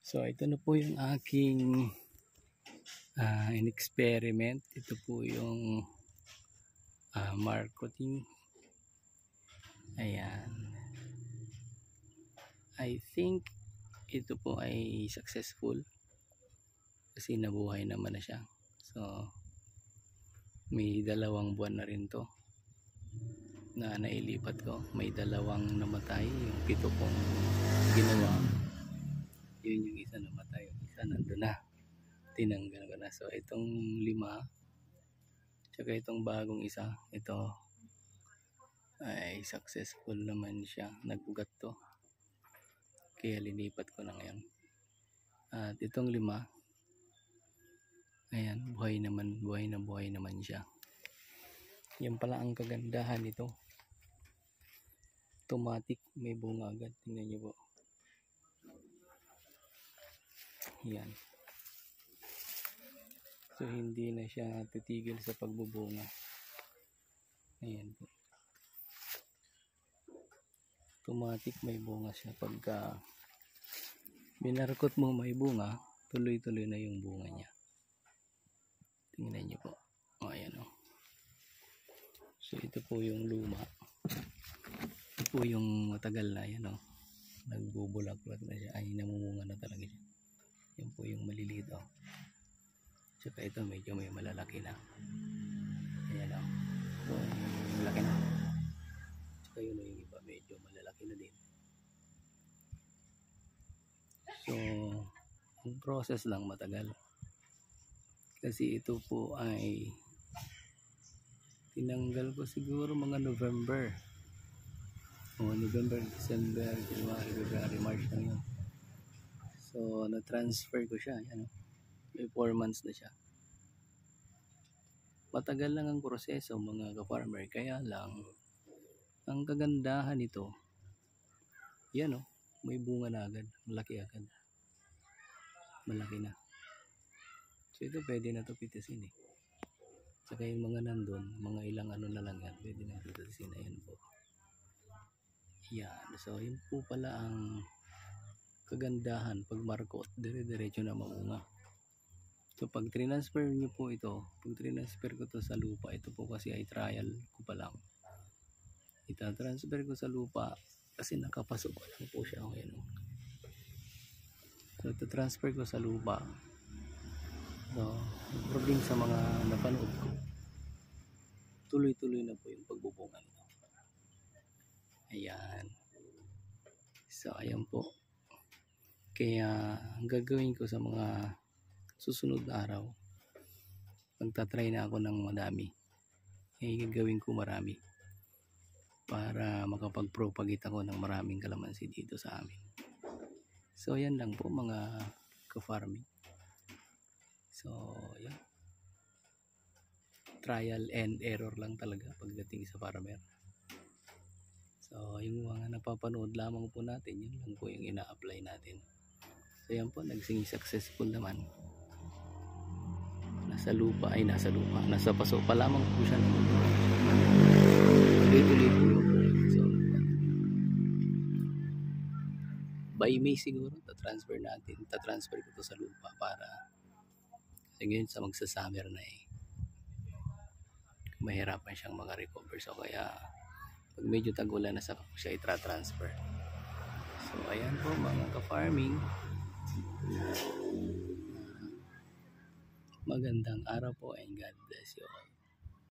So ito na po yung aking in-experiment. Ito po yung marketing. Ayan. I think ito po ay successful kasi nabuhay naman na siya. So may 2 buwan na rin to na nailipat ko. May 2 namatay. Yung 7 kong ginawa, yun yung isa namatay, yung isa nandun na, tinanggal ko na. So itong 5 tsaka itong bagong isa, ito ay successful naman siya, nagbugat to, kaya linipat ko na ngayon. At itong 5, ayan, buhay naman siya. Yan pala ang kagandahan nito, automatic may bunga agad. Tingnan nyo po, yan. So hindi na siya titigil sa pagbubunga. Ayan po, automatic may bunga siya. Pagka binarkot mo may bunga, tuloy-tuloy na yung bunga niya. Tingnan nyo po, ayan o. So ito po yung luma, ito po yung matagal na, yan o, nagbubulak-bulak na siya, ay namumunga na talaga siya. Yan po yung maliliit o. Tsaka ito medyo may malalaki na, ayan o. So malaki na. Tsaka yun o, yung iba medyo malalaki na din. So ang process lang matagal, kasi ito po ay tinanggal ko siguro mga November, December, January, February, March na yun. So na-transfer ko siya, yan, may 4 months na siya. Matagal lang ang proseso mga ka-farmer, kaya lang ang kagandahan nito, yan o, may bunga na agad, malaki agad, malaki na. So ito pwede na ito pitisin eh. Saka yung mga nandun, mga ilang ano na lang yan, pwede na pitisin. Ayan po, yan. So yun po pala ang kagandahan pag markot, dire-diretso na mamunga. So pag transfer nyo po ito, pag transfer ko to sa lupa, ito po kasi ay trial ko pa lang, ita-transfer ko sa lupa kasi nakapasok pa lang po siya. Ayan. So ita-transfer ko sa lupa. So problem sa mga napanood ko, tuloy-tuloy na po yung pagbubunga nito. Ayan. So ayan po, kaya ang gagawin ko sa mga susunod na araw, magta-try na ako ng madami, gagawin ko marami para makapag-propagate ako ng maraming kalamansi dito sa amin. So yan lang po mga ka-farming. So yan, trial and error lang talaga pagdating sa farmer. So yung mga napapanood lamang po natin, yun lang po yung ina-apply natin. So yan po, nagsing successful naman. Nasa paso pa lamang po siya. Tuloy-tuloy po yung so, by May siguro ta-transfer ko to sa lupa, para ngayon sa magsa-summer na mahirapan siyang maka-recover. So kaya pag medyo tag-ulan na, saka siya i-transfer. So ayan po mga ka-farming, magandang araw po and God bless you all.